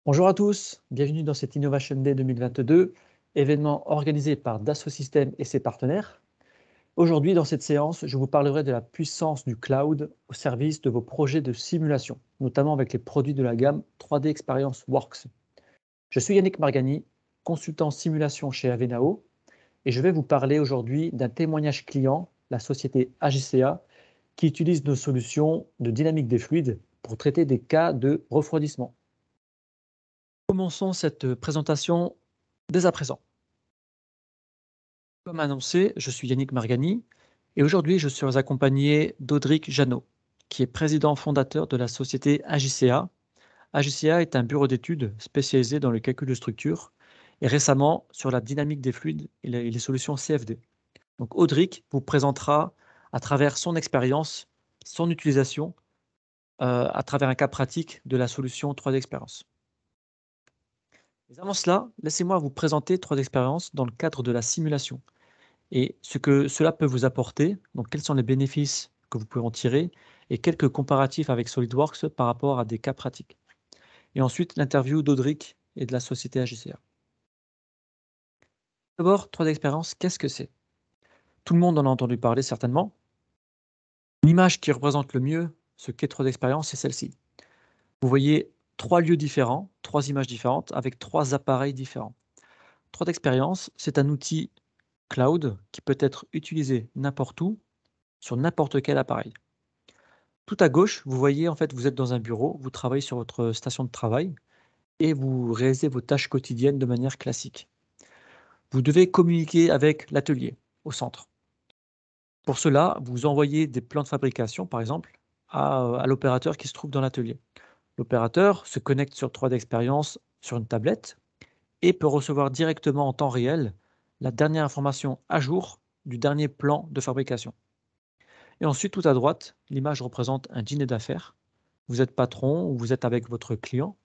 Bonjour à tous, bienvenue dans cette Innovation Day 2022, événement organisé par Dassault Systèmes et ses partenaires. Aujourd'hui, dans cette séance, je vous parlerai de la puissance du cloud au service de vos projets de simulation, notamment avec les produits de la gamme 3D Experience Works. Je suis Yannick Margani, consultant simulation chez Avenao, et je vais vous parler aujourd'hui d'un témoignage client, la société AGCA, qui utilise nos solutions de dynamique des fluides pour traiter des cas de refroidissement. Commençons cette présentation dès à présent. Comme annoncé, je suis Yannick Margani et aujourd'hui je suis accompagné d'Audric Janot, qui est président fondateur de la société AJCA. AJCA est un bureau d'études spécialisé dans le calcul de structure et récemment sur la dynamique des fluides et les solutions CFD. Donc Audric vous présentera à travers son expérience, son utilisation, à travers un cas pratique de la solution 3D Experience. Mais avant cela, laissez-moi vous présenter 3D Experience dans le cadre de la simulation et ce que cela peut vous apporter, donc quels sont les bénéfices que vous pouvez en tirer et quelques comparatifs avec SolidWorks par rapport à des cas pratiques. Et ensuite, l'interview d'Audric et de la société AGCA. D'abord, 3D Experience, qu'est-ce que c'est? Tout le monde en a entendu parler certainement. L'image qui représente le mieux ce qu'est 3D Experience, c'est celle-ci. Vous voyez 3 lieux différents, 3 images différentes avec 3 appareils différents. 3D Experience, c'est un outil cloud qui peut être utilisé n'importe où, sur n'importe quel appareil. Tout à gauche, vous voyez, en fait, vous êtes dans un bureau, vous travaillez sur votre station de travail et vous réalisez vos tâches quotidiennes de manière classique. Vous devez communiquer avec l'atelier au centre. Pour cela, vous envoyez des plans de fabrication, par exemple, à l'opérateur qui se trouve dans l'atelier. L'opérateur se connecte sur 3D Experience sur une tablette et peut recevoir directement en temps réel la dernière information à jour du dernier plan de fabrication. Et ensuite, tout à droite, l'image représente un dîner d'affaires. Vous êtes patron ou vous êtes avec votre client,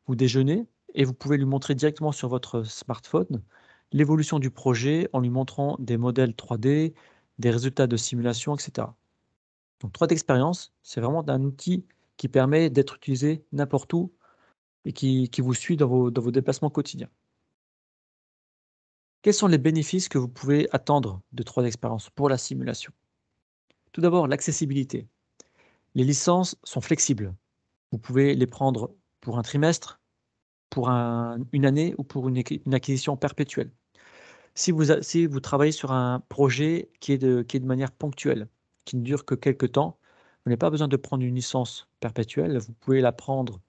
vous déjeunez et vous pouvez lui montrer directement sur votre smartphone l'évolution du projet en lui montrant des modèles 3D, des résultats de simulation, etc. Donc 3D Experience, c'est vraiment un outil qui permet d'être utilisé n'importe où et qui vous suit dans vos déplacements quotidiens. Quels sont les bénéfices que vous pouvez attendre de 3D Experience pour la simulation? Tout d'abord, l'accessibilité. Les licences sont flexibles. Vous pouvez les prendre pour un trimestre, pour une année ou pour une acquisition perpétuelle. Si vous travaillez sur un projet qui est de manière ponctuelle, qui ne dure que quelques temps, vous n'avez pas besoin de prendre une licence perpétuelle, vous pouvez la prendre,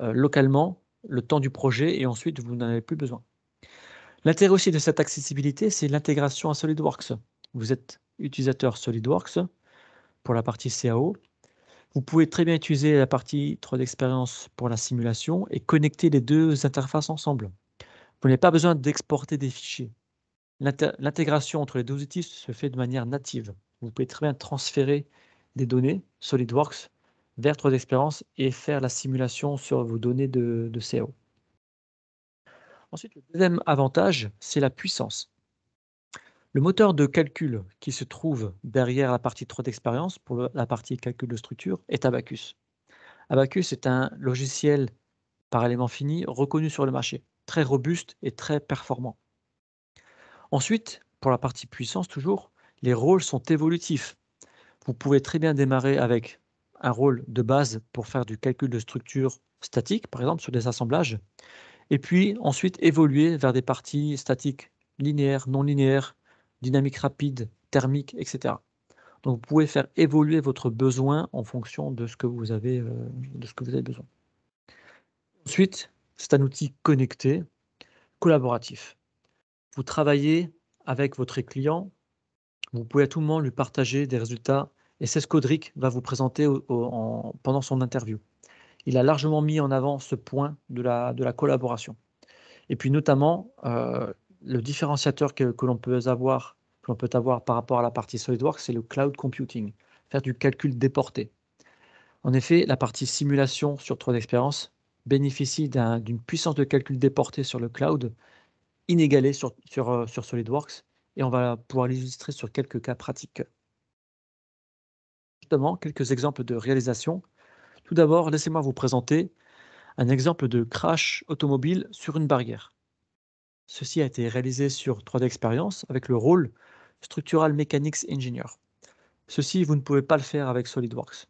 localement, le temps du projet et ensuite vous n'en avez plus besoin. L'intérêt aussi de cette accessibilité, c'est l'intégration à SolidWorks. Vous êtes utilisateur SolidWorks pour la partie CAO. Vous pouvez très bien utiliser la partie 3D Experience pour la simulation et connecter les 2 interfaces ensemble. Vous n'avez pas besoin d'exporter des fichiers. L'intégration entre les 2 outils se fait de manière native. Vous pouvez très bien transférer des données SolidWorks vers 3D Experience et faire la simulation sur vos données de CAO. Ensuite, le deuxième avantage, c'est la puissance. Le moteur de calcul qui se trouve derrière la partie 3D Experience pour la partie calcul de structure est Abaqus. Abaqus est un logiciel par élément fini reconnu sur le marché, très robuste et très performant. Ensuite, pour la partie puissance toujours, les rôles sont évolutifs. Vous pouvez très bien démarrer avec un rôle de base pour faire du calcul de structure statique, par exemple sur des assemblages, et puis ensuite évoluer vers des parties statiques linéaires, non linéaires, dynamiques rapides, thermiques, etc. Donc vous pouvez faire évoluer votre besoin en fonction de ce que vous avez besoin. Ensuite, c'est un outil connecté, collaboratif. Vous travaillez avec votre client, vous pouvez à tout moment lui partager des résultats et c'est ce qu'Audric va vous présenter pendant son interview. Il a largement mis en avant ce point de la collaboration. Et puis notamment, le différenciateur que l'on peut avoir par rapport à la partie SolidWorks, c'est le cloud computing, faire du calcul déporté. En effet, la partie simulation sur 3D Experience bénéficie d'une puissance de calcul déportée sur le cloud inégalée sur SolidWorks et on va pouvoir l'illustrer sur quelques cas pratiques. Justement, quelques exemples de réalisation. Tout d'abord, laissez-moi vous présenter un exemple de crash automobile sur une barrière. Ceci a été réalisé sur 3D Experience avec le rôle Structural Mechanics Engineer. Ceci, vous ne pouvez pas le faire avec SolidWorks.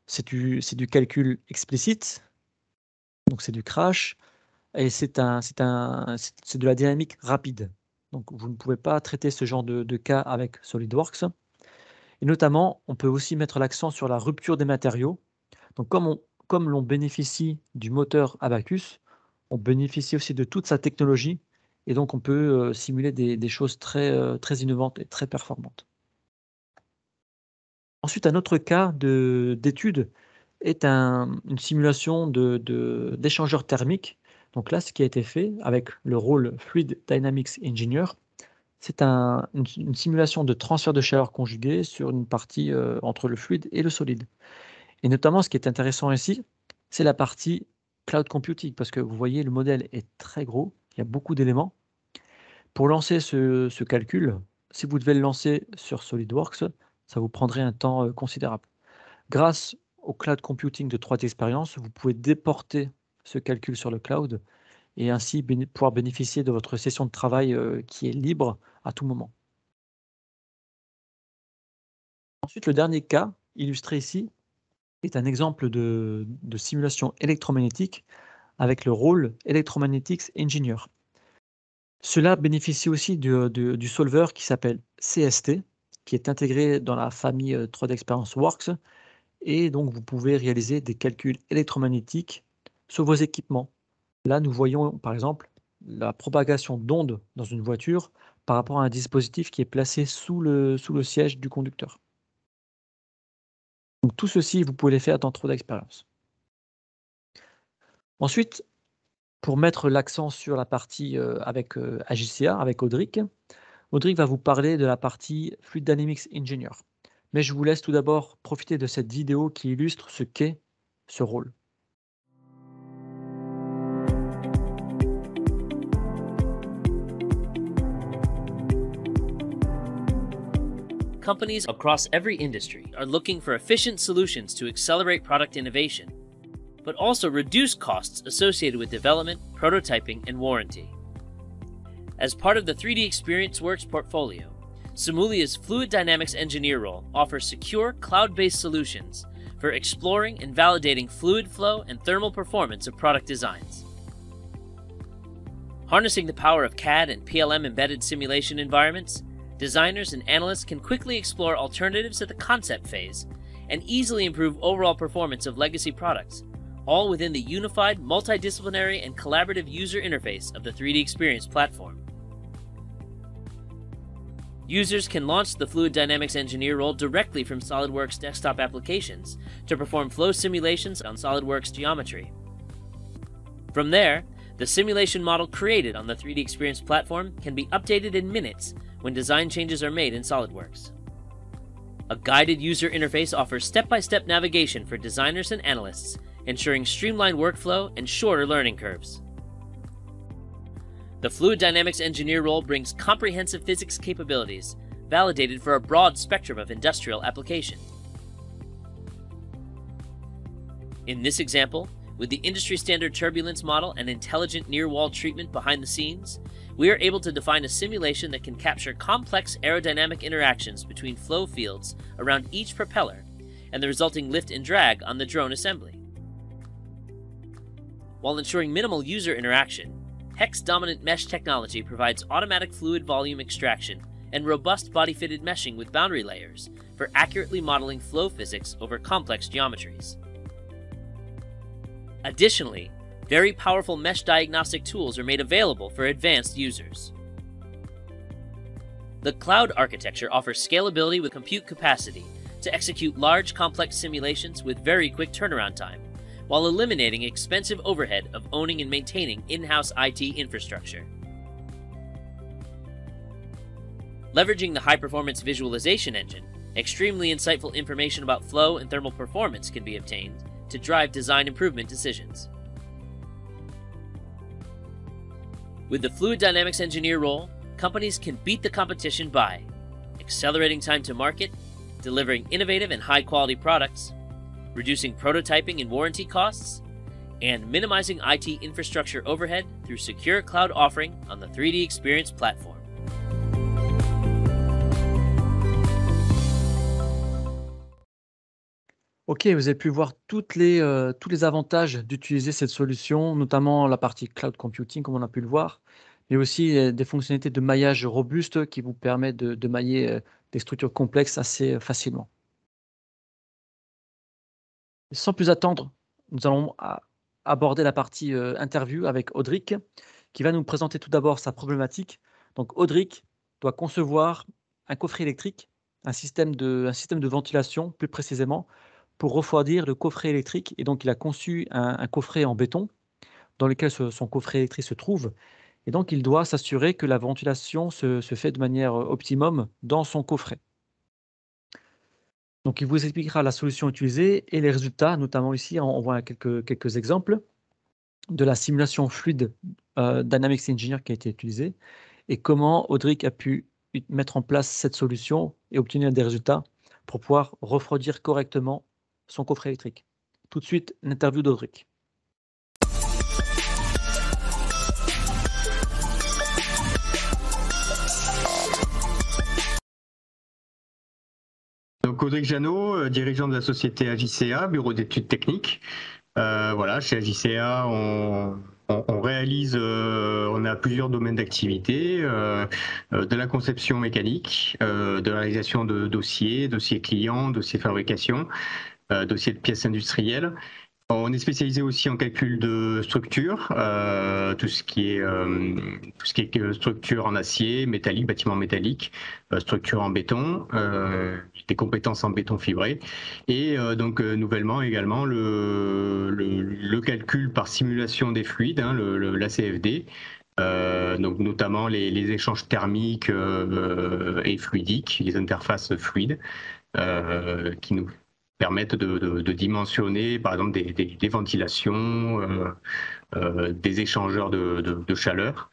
C'est du calcul explicite, donc c'est du crash, et c'est de la dynamique rapide. Donc vous ne pouvez pas traiter ce genre de cas avec SolidWorks. Et notamment, on peut aussi mettre l'accent sur la rupture des matériaux. Donc comme l'on bénéficie du moteur Abacus, on bénéficie aussi de toute sa technologie, et donc on peut simuler des choses très innovantes et très performantes. Ensuite, un autre cas d'étude est une simulation d'échangeur thermique. Donc là, ce qui a été fait avec le rôle Fluid Dynamics Engineer, c'est une simulation de transfert de chaleur conjugué sur une partie entre le fluide et le solide. Et notamment, ce qui est intéressant ici, c'est la partie cloud computing, parce que vous voyez, le modèle est très gros, il y a beaucoup d'éléments. Pour lancer ce calcul, si vous devez le lancer sur SolidWorks, ça vous prendrait un temps considérable. Grâce au cloud computing de 3D Experience, vous pouvez déporter ce calcul sur le cloud et ainsi pouvoir bénéficier de votre session de travail qui est libre à tout moment. Ensuite, le dernier cas, illustré ici, est un exemple de simulation électromagnétique avec le rôle Electromagnetics Engineer. Cela bénéficie aussi du solver qui s'appelle CST, qui est intégré dans la famille 3D Experience Works, et donc vous pouvez réaliser des calculs électromagnétiques sur vos équipements. Là, nous voyons par exemple la propagation d'ondes dans une voiture par rapport à un dispositif qui est placé sous le siège du conducteur. Donc tout ceci, vous pouvez les faire dans 3D Experience. Ensuite, pour mettre l'accent sur la partie avec AJCA, avec Audric va vous parler de la partie Fluid Dynamics Engineer. Mais je vous laisse tout d'abord profiter de cette vidéo qui illustre ce qu'est ce rôle. Companies across every industry are looking for efficient solutions to accelerate product innovation, but also reduce costs associated with development, prototyping, and warranty. As part of the 3D Experience Works portfolio, Simulia's Fluid Dynamics Engineer role offers secure, cloud-based solutions for exploring and validating fluid flow and thermal performance of product designs. Harnessing the power of CAD and PLM embedded simulation environments, designers and analysts can quickly explore alternatives at the concept phase and easily improve overall performance of legacy products, all within the unified, multidisciplinary, and collaborative user interface of the 3D Experience platform. Users can launch the Fluid Dynamics Engineer role directly from SolidWorks desktop applications to perform flow simulations on SolidWorks geometry. From there, the simulation model created on the 3D Experience platform can be updated in minutes when design changes are made in SolidWorks. A guided user interface offers step-by-step navigation for designers and analysts, ensuring streamlined workflow and shorter learning curves. The Fluid Dynamics Engineer role brings comprehensive physics capabilities, validated for a broad spectrum of industrial applications. In this example, with the industry-standard turbulence model and intelligent near-wall treatment behind the scenes, we are able to define a simulation that can capture complex aerodynamic interactions between flow fields around each propeller and the resulting lift and drag on the drone assembly. While ensuring minimal user interaction, Hex-dominant mesh technology provides automatic fluid volume extraction and robust body-fitted meshing with boundary layers for accurately modeling flow physics over complex geometries. Additionally, very powerful mesh diagnostic tools are made available for advanced users. The cloud architecture offers scalability with compute capacity to execute large, complex simulations with very quick turnaround time, while eliminating expensive overhead of owning and maintaining in-house IT infrastructure. Leveraging the high-performance visualization engine, extremely insightful information about flow and thermal performance can be obtained to drive design improvement decisions. With the Fluid Dynamics Engineer role, companies can beat the competition by accelerating time to market, delivering innovative and high-quality products, reducing prototyping and warranty costs, and minimizing IT infrastructure overhead through secure cloud offering on the 3D Experience platform. Ok, vous avez pu voir tous les avantages d'utiliser cette solution, notamment la partie cloud computing, comme on a pu le voir, mais aussi des fonctionnalités de maillage robuste qui vous permettent de mailler des structures complexes assez facilement. Sans plus attendre, nous allons aborder la partie interview avec Audric, qui va nous présenter tout d'abord sa problématique. Donc Audric doit concevoir un coffret électrique, un système de ventilation plus précisément, pour refroidir le coffret électrique. Et donc il a conçu un coffret en béton dans lequel son coffret électrique se trouve. Et donc il doit s'assurer que la ventilation se fait de manière optimum dans son coffret. Donc, il vous expliquera la solution utilisée et les résultats, notamment ici, on voit quelques exemples de la simulation fluide Dynamics Engineer qui a été utilisée et comment Audric a pu mettre en place cette solution et obtenir des résultats pour pouvoir refroidir correctement son coffret électrique. Tout de suite, l'interview d'Audric. Donc Audric Jeannot, dirigeant de la société AJCA, bureau d'études techniques. Voilà, chez AJCA, on réalise, on a plusieurs domaines d'activité, de la conception mécanique, de la réalisation de dossiers clients, dossiers fabrication, dossiers de pièces industrielles. On est spécialisé aussi en calcul de structure, tout ce qui est structure en acier, métallique, bâtiment métallique, structure en béton, des compétences en béton fibré, et donc nouvellement également le calcul par simulation des fluides, l'ACFD. Donc notamment les échanges thermiques et fluidiques, les interfaces fluides, qui nous permettent de dimensionner, par exemple, des ventilations, des échangeurs de chaleur.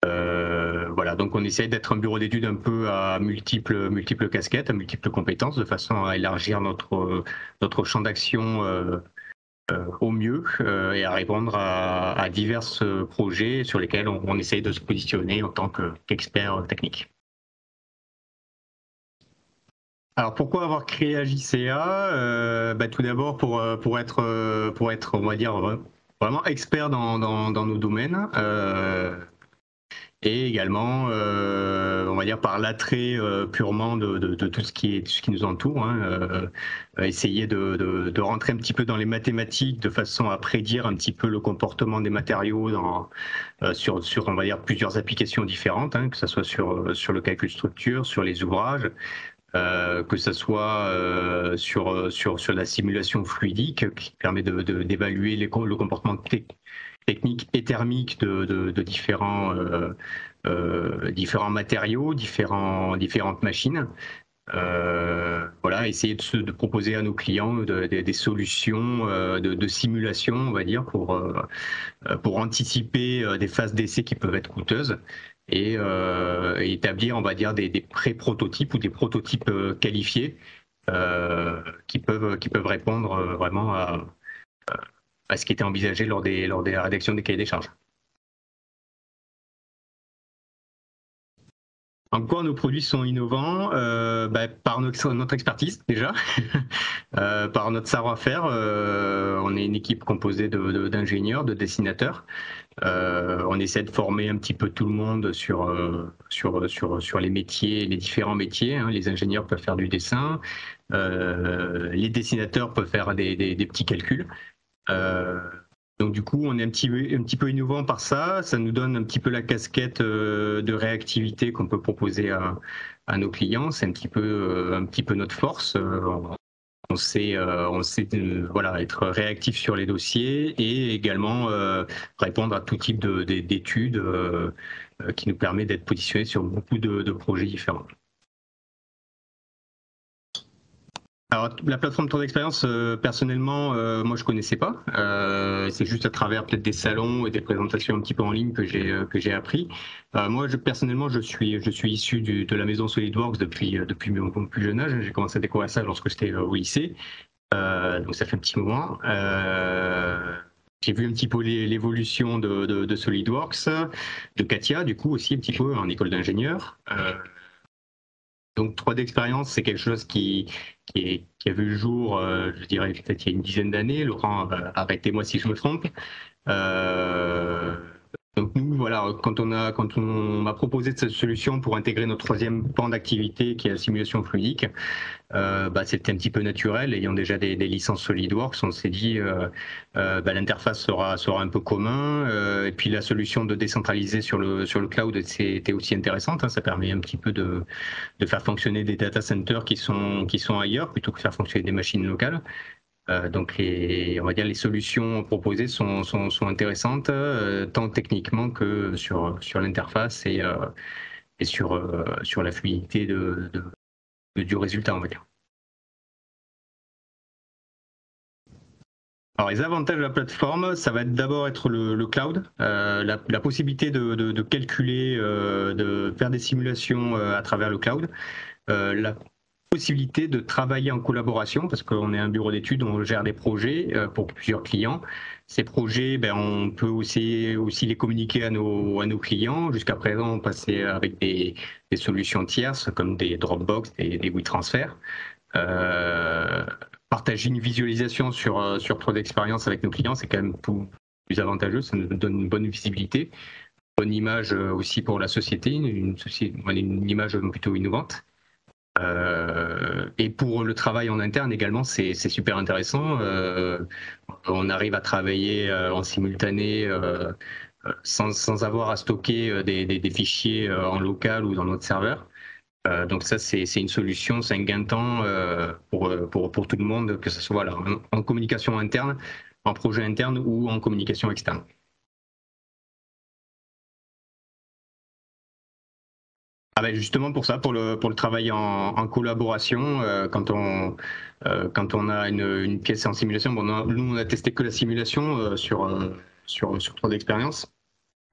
Voilà, donc on essaye d'être un bureau d'études un peu à multiples casquettes, à multiples compétences, de façon à élargir notre champ d'action au mieux et à répondre à divers projets sur lesquels on essaye de se positionner en tant qu'expert technique. Alors pourquoi avoir créé AJCA? Tout d'abord pour être on va dire vraiment expert dans nos domaines, et également on va dire par l'attrait purement de tout ce qui nous entoure, essayer de rentrer un petit peu dans les mathématiques de façon à prédire un petit peu le comportement des matériaux sur on va dire plusieurs applications différentes, que ce soit sur le calcul structure, sur les ouvrages. Que ce soit sur la simulation fluidique qui permet d'évaluer le comportement technique et thermique de différents matériaux, différentes machines. Voilà, essayer de proposer à nos clients des solutions de simulation, on va dire, pour anticiper des phases d'essai qui peuvent être coûteuses. Et établir, on va dire, des pré-prototypes ou des prototypes qualifiés qui peuvent répondre vraiment à ce qui était envisagé lors des rédactions des cahiers des charges. En quoi nos produits sont innovants? Par notre expertise déjà, par notre savoir-faire. On est une équipe composée d'ingénieurs, de dessinateurs. On essaie de former un petit peu tout le monde sur les métiers, les différents métiers. Les ingénieurs peuvent faire du dessin, les dessinateurs peuvent faire des petits calculs. Donc du coup, on est un petit peu innovant par ça. Ça nous donne un petit peu la casquette de réactivité qu'on peut proposer à nos clients. C'est un petit peu notre force. On sait voilà, être réactif sur les dossiers et également répondre à tout type d'études qui nous permet d'être positionnés sur beaucoup de projets différents. Alors, la plateforme Tour d'Expérience, personnellement, moi je connaissais pas. C'est juste à travers peut-être des salons et des présentations un petit peu en ligne que j'ai appris. Moi, personnellement, je suis issu de la maison SolidWorks depuis mon plus jeune âge. J'ai commencé à découvrir ça lorsque j'étais au lycée. Donc ça fait un petit moment. j'ai vu un petit peu l'évolution de SolidWorks, de Katia, du coup aussi un petit peu en école d'ingénieur. Donc 3D expérience, c'est quelque chose qui a vu le jour, je dirais peut-être il y a une dizaine d'années. Laurent, arrêtez-moi si je me trompe. Donc nous, voilà, quand on m'a proposé cette solution pour intégrer notre troisième pan d'activité qui est la simulation fluidique, c'était un petit peu naturel. Ayant déjà des licences SolidWorks, on s'est dit l'interface sera un peu commun. Et puis la solution de décentraliser sur le cloud, c'était aussi intéressante. Hein. Ça permet un petit peu de faire fonctionner des data centers qui sont ailleurs plutôt que de faire fonctionner des machines locales. Donc on va dire les solutions proposées sont intéressantes tant techniquement que sur l'interface et sur la fluidité du résultat, on va dire. Alors les avantages de la plateforme, ça va d'abord être le cloud, la possibilité de calculer, de faire des simulations à travers le cloud, la possibilité de travailler en collaboration parce qu'on est un bureau d'études, on gère des projets pour plusieurs clients. Ces projets, on peut aussi les communiquer à nos clients. Jusqu'à présent, on passait avec des solutions tierces comme des Dropbox, des WeTransfer. Partager une visualisation sur 3D Experience avec nos clients, c'est quand même plus avantageux, ça nous donne une bonne visibilité, une bonne image aussi pour la société, une image plutôt innovante. Et pour le travail en interne également, c'est super intéressant. On arrive à travailler en simultané sans avoir à stocker des fichiers en local ou dans notre serveur. Donc ça, c'est une solution, c'est un gain de temps pour tout le monde, que ce soit là, en communication interne, en projet interne ou en communication externe. Justement pour ça, pour le travail en collaboration, quand on a une pièce en simulation, nous on a testé que la simulation sur 3D Experience.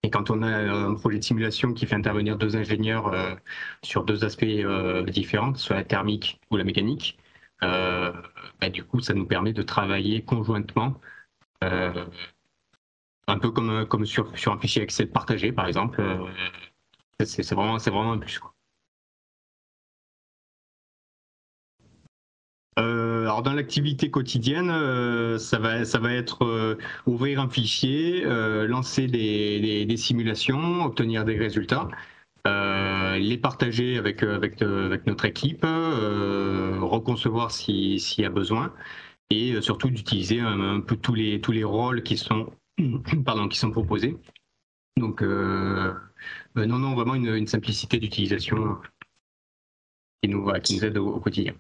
Et quand on a un projet de simulation qui fait intervenir deux ingénieurs sur deux aspects différents, que ce soit la thermique ou la mécanique, du coup, ça nous permet de travailler conjointement, un peu comme sur un fichier Excel partagé, par exemple. C'est vraiment un plus, quoi. Alors dans l'activité quotidienne, ça va être ouvrir un fichier, lancer des simulations, obtenir des résultats, les partager avec notre équipe, reconcevoir s'il y a besoin, et surtout d'utiliser un peu tous les rôles qui sont proposés. Donc non, vraiment une simplicité d'utilisation qui nous aide au quotidien.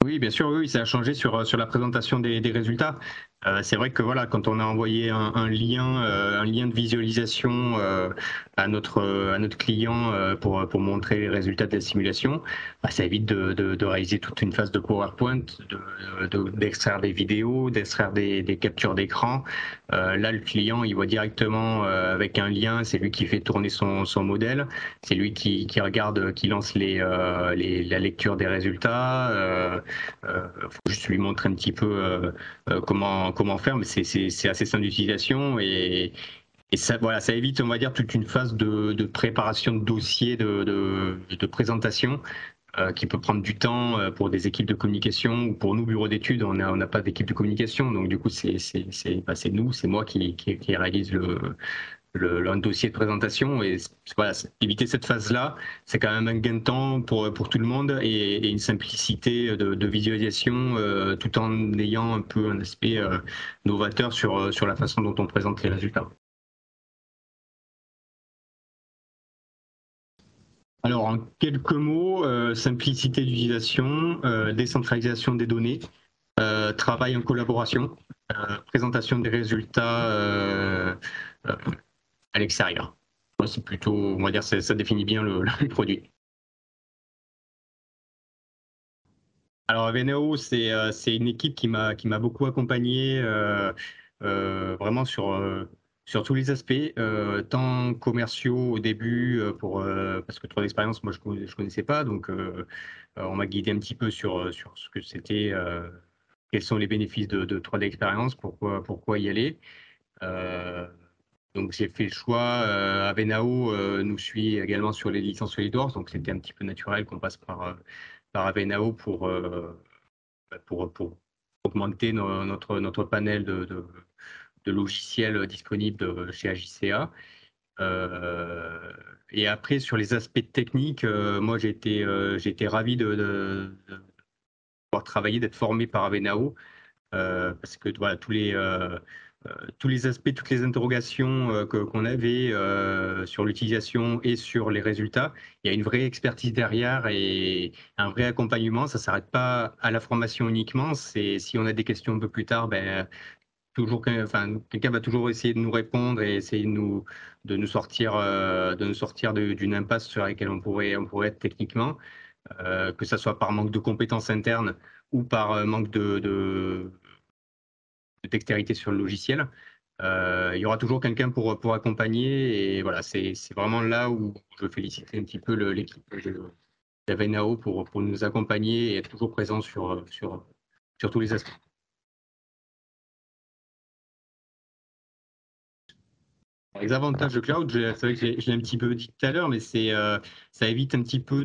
Oui, bien sûr, oui, ça a changé sur la présentation des résultats. C'est vrai que voilà, quand on a envoyé un lien de visualisation à notre client pour montrer les résultats de la simulation, ça évite de réaliser toute une phase de PowerPoint, d'extraire des vidéos, d'extraire des captures d'écran. Là, le client, il voit directement avec un lien, c'est lui qui fait tourner son modèle, c'est lui qui regarde, qui lance la lecture des résultats. Faut juste lui montrer un petit peu comment faire, mais c'est assez simple d'utilisation et ça, voilà, ça évite, on va dire, toute une phase de préparation de dossier, de présentation qui peut prendre du temps pour des équipes de communication ou pour nous, bureau d'études, on n'a pas d'équipe de communication, donc du coup, c'est moi qui réalise un dossier de présentation et voilà, éviter cette phase-là, c'est quand même un gain de temps pour tout le monde et une simplicité de visualisation tout en ayant un peu un aspect novateur sur la façon dont on présente les résultats. Alors en quelques mots, simplicité d'utilisation, décentralisation des données, travail en collaboration, présentation des résultats à l'extérieur. C'est plutôt, on va dire, ça définit bien le produit. Alors Veneo, c'est une équipe qui m'a beaucoup accompagné vraiment sur sur tous les aspects, tant commerciaux au début, parce que 3D Experience, moi je connaissais pas, donc on m'a guidé un petit peu sur ce que c'était, quels sont les bénéfices de 3D Experience, pourquoi y aller. Donc j'ai fait le choix. Avenao nous suit également sur les licences SolidWorks, donc c'était un petit peu naturel qu'on passe par Avenao pour augmenter notre panel de logiciels disponibles chez AJCA. Et après, sur les aspects techniques, moi j'ai été ravi de pouvoir travailler, d'être formé par Avenao, parce que voilà, tous les aspects, toutes les interrogations qu'on avait sur l'utilisation et sur les résultats, il y a une vraie expertise derrière et un vrai accompagnement. Ça ne s'arrête pas à la formation uniquement. C'est si on a des questions un peu plus tard, quelqu'un va toujours essayer de nous répondre et essayer de nous sortir d'une impasse sur laquelle on pourrait être techniquement, que ce soit par manque de compétences internes ou par manque de dextérité sur le logiciel. Il y aura toujours quelqu'un pour accompagner, et voilà, c'est vraiment là où je veux féliciter un petit peu l'équipe d'Avenao pour nous accompagner et être toujours présent sur tous les aspects. Les avantages de cloud, c'est vrai que je l'ai un petit peu dit tout à l'heure, mais ça évite un petit peu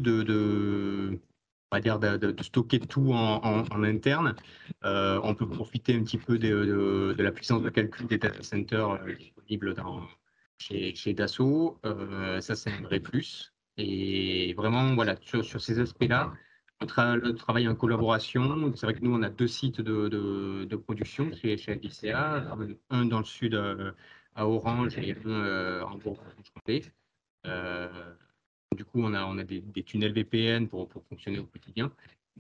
on va dire de stocker tout en interne. On peut profiter un petit peu de la puissance de calcul des data centers disponibles chez Dassault. Ça, c'est un vrai plus. Et vraiment, voilà, sur ces aspects-là, on travaille en collaboration. C'est vrai que nous, on a 2 sites de production chez LICA, un dans le sud à Orange et un en Bourgogne-Franche-Comté. Du coup, on a des tunnels VPN pour fonctionner au quotidien.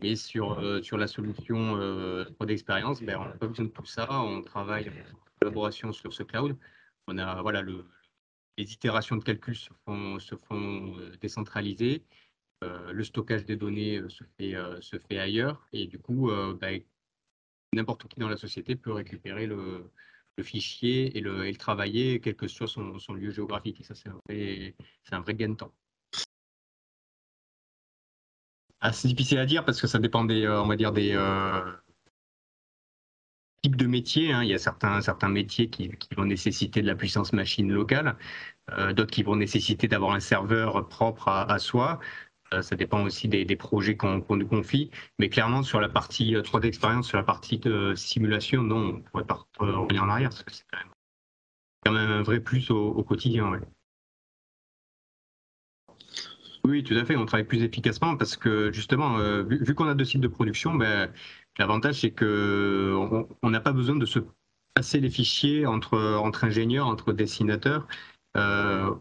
Mais sur la solution 3D Experience, on n'a pas besoin de tout ça. On travaille en collaboration sur ce cloud. On a, voilà, les itérations de calcul se font décentralisées. Le stockage des données se fait ailleurs. Et du coup, n'importe qui dans la société peut récupérer le fichier et le travailler, quel que soit son lieu géographique. Et ça, c'est un vrai gain de temps. C'est difficile à dire parce que ça dépend on va dire des types de métiers. Il y a certains métiers qui vont nécessiter de la puissance machine locale, d'autres qui vont nécessiter d'avoir un serveur propre à soi. Ça dépend aussi des projets qu'on nous confie. Mais clairement, sur la partie 3D Experience, sur la partie de simulation, non, on ne pourrait pas revenir en arrière parce que c'est quand même un vrai plus au quotidien. Ouais. Oui, tout à fait. On travaille plus efficacement parce que justement, vu qu'on a 2 sites de production, l'avantage c'est que on n'a pas besoin de se passer les fichiers entre ingénieurs, entre dessinateurs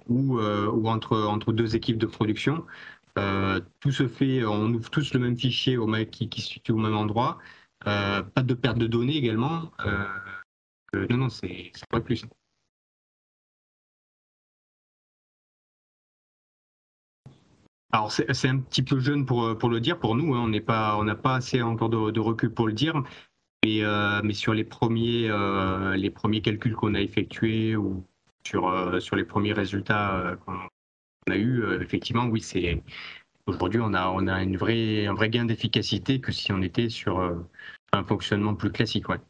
ou entre 2 équipes de production. Tout se fait, on ouvre tous le même fichier qui se situe au même endroit. Pas de perte de données également. Non, c'est pas plus. Alors c'est un petit peu jeune pour le dire pour nous, hein. On n'a pas assez encore de recul pour le dire, mais sur les premiers calculs qu'on a effectués ou sur les premiers résultats qu'on a eu, effectivement, oui, aujourd'hui on a un vrai gain d'efficacité que si on était sur un fonctionnement plus classique, ouais.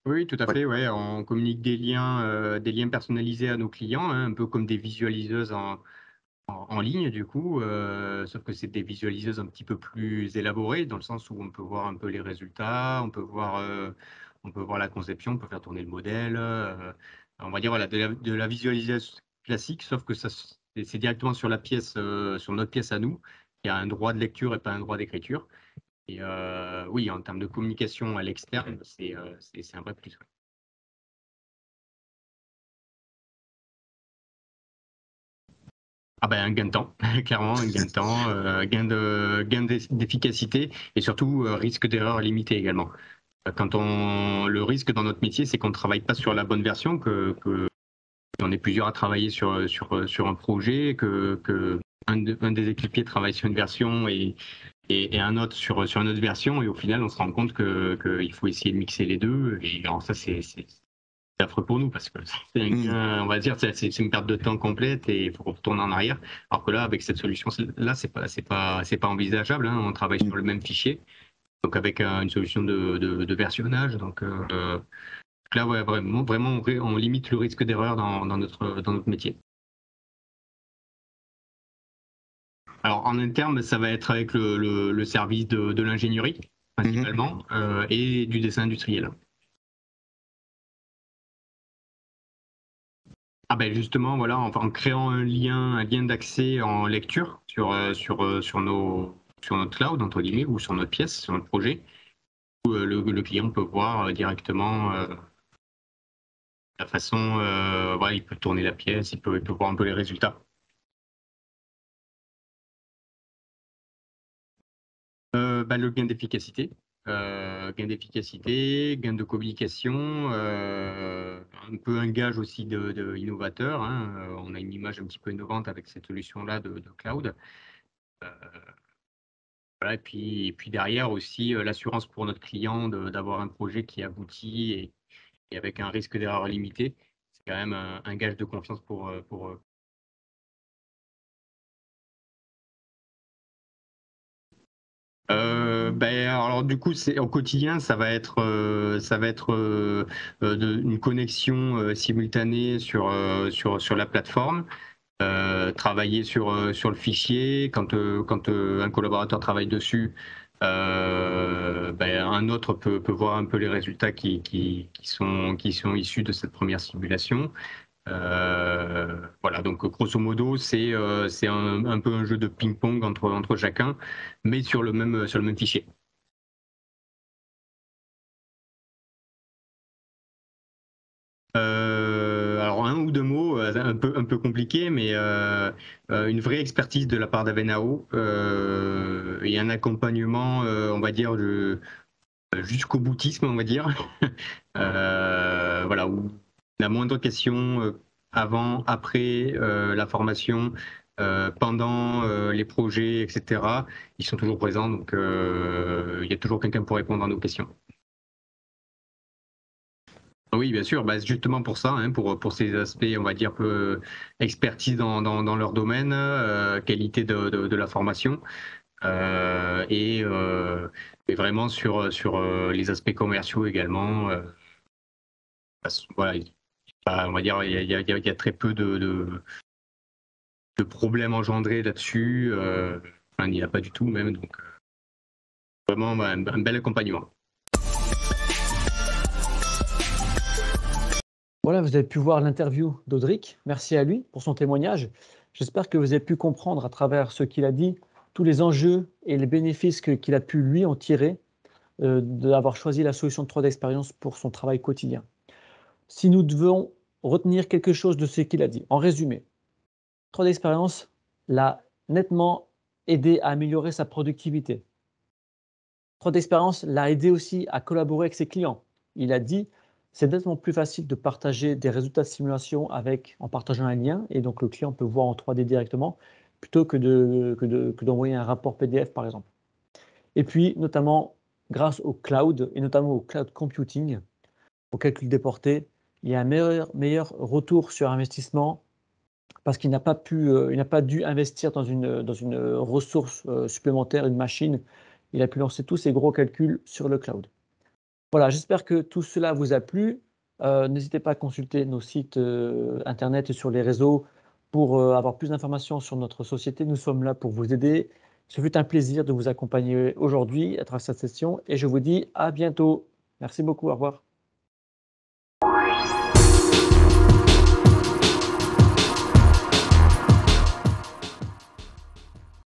Oui, tout à fait. Ouais. On communique des liens personnalisés à nos clients, hein, un peu comme des visualiseuses en ligne, du coup, sauf que c'est des visualiseuses un petit peu plus élaborées, dans le sens où on peut voir un peu les résultats, on peut voir la conception, on peut faire tourner le modèle. On va dire voilà, de la visualisation classique, sauf que c'est directement sur la pièce, sur notre pièce à nous. Il y a un droit de lecture et pas un droit d'écriture. Et oui, en termes de communication à l'externe, c'est un vrai plus. Ouais. Un gain de temps, clairement, un gain de temps, gain d'efficacité et surtout risque d'erreur limité également. Le risque dans notre métier, c'est qu'on ne travaille pas sur la bonne version, on est plusieurs à travailler sur un projet, un des équipiers travaille sur une version et et un autre sur une autre version, et au final, on se rend compte qu'il faut essayer de mixer les deux. Et alors ça, c'est affreux pour nous parce que c'est un gain, on va dire, c'est une perte de temps complète et il faut retourner en arrière. Alors que là, avec cette solution-là, c'est pas envisageable. Hein. On travaille sur le même fichier, donc avec une solution de versionnage. Donc là, ouais, vraiment, on limite le risque d'erreur dans notre métier. Alors en interne, ça va être avec le service de l'ingénierie principalement et du dessin industriel. Ah ben justement, voilà, en créant un lien d'accès en lecture sur notre cloud entre guillemets ou sur notre pièce, sur notre projet, où le client peut voir directement la façon, voilà, il peut tourner la pièce, il peut voir un peu les résultats. Le gain d'efficacité. Gain d'efficacité, gain de communication, un peu un gage aussi de innovateur. Hein. On a une image un petit peu innovante avec cette solution-là de cloud. Voilà, et puis derrière aussi l'assurance pour notre client d'avoir un projet qui aboutit et avec un risque d'erreur limité. C'est quand même un gage de confiance pour eux. Alors du coup, au quotidien, ça va être une connexion simultanée sur la plateforme, travailler sur le fichier. Quand un collaborateur travaille dessus, un autre peut voir un peu les résultats qui sont issus de cette première simulation. Voilà, donc grosso modo, c'est un peu un jeu de ping-pong entre chacun, mais sur le même fichier. Alors un ou deux mots, un peu compliqué, mais une vraie expertise de la part d'Avenao et un accompagnement, on va dire, jusqu'au boutisme, on va dire. Voilà, où la moindre question avant, après la formation, pendant les projets, etc., ils sont toujours présents, donc il y a toujours quelqu'un pour répondre à nos questions. Oui, bien sûr, justement pour ça, hein, pour ces aspects, on va dire, peu expertise dans leur domaine, qualité de la formation, et vraiment sur les aspects commerciaux également. Voilà, on va dire, il y a très peu de problèmes engendrés là-dessus. Enfin, il n'y a pas du tout même, donc vraiment un bel accompagnement. Voilà, vous avez pu voir l'interview d'Audric. Merci à lui pour son témoignage. J'espère que vous avez pu comprendre à travers ce qu'il a dit, tous les enjeux et les bénéfices qu'il a pu lui en tirer d'avoir choisi la solution de 3D Experience pour son travail quotidien. Si nous devons retenir quelque chose de ce qu'il a dit, en résumé, 3D Experience l'a nettement aidé à améliorer sa productivité. 3D Experience l'a aidé aussi à collaborer avec ses clients. Il a dit c'est nettement plus facile de partager des résultats de simulation en partageant un lien, et donc le client peut voir en 3D directement, plutôt que d'envoyer un rapport PDF par exemple. Et puis, notamment, grâce au cloud, et notamment au cloud computing, au calcul déporté, il y a un meilleur retour sur investissement parce qu'il n'a pas dû investir dans une ressource supplémentaire, une machine. Il a pu lancer tous ses gros calculs sur le cloud. Voilà, j'espère que tout cela vous a plu. N'hésitez pas à consulter nos sites internet et sur les réseaux pour avoir plus d'informations sur notre société. Nous sommes là pour vous aider. Ce fut un plaisir de vous accompagner aujourd'hui à travers cette session et je vous dis à bientôt. Merci beaucoup, au revoir.